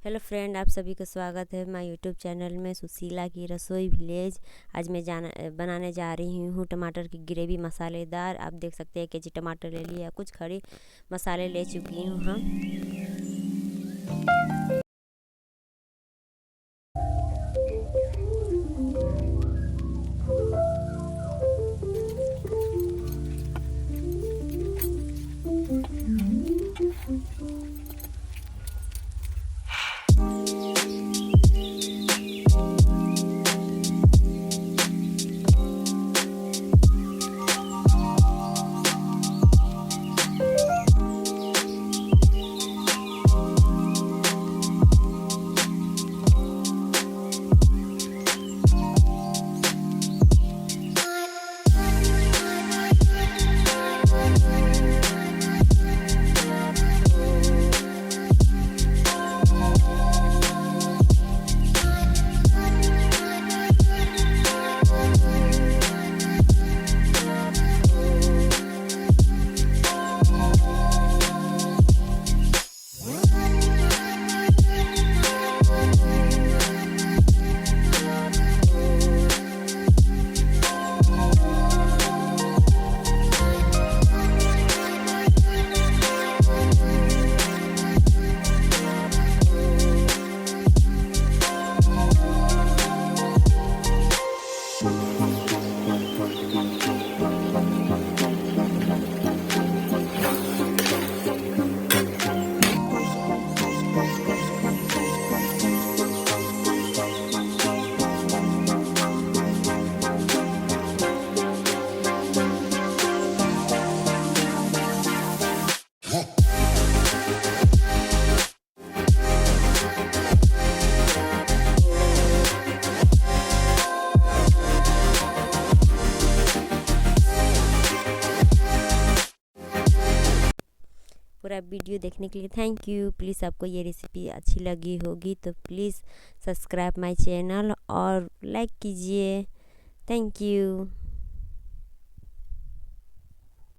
Hello friend, आप सभी का स्वागत है माय यूट्यूब चैनल में सुशीला की रसोई विलेज। आज मैं बनाने जा रही हूँ टमाटर की ग्रेवी मसालेदार। आप देख सकते हैं केजी टमाटर ले लिया, कुछ खड़े मसाले ले चुकी हूँ हम। पूरा वीडियो देखने के लिए थैंक यू। प्लीज़ आपको ये रेसिपी अच्छी लगी होगी तो प्लीज़ सब्सक्राइब माय चैनल और लाइक कीजिए। Thank you.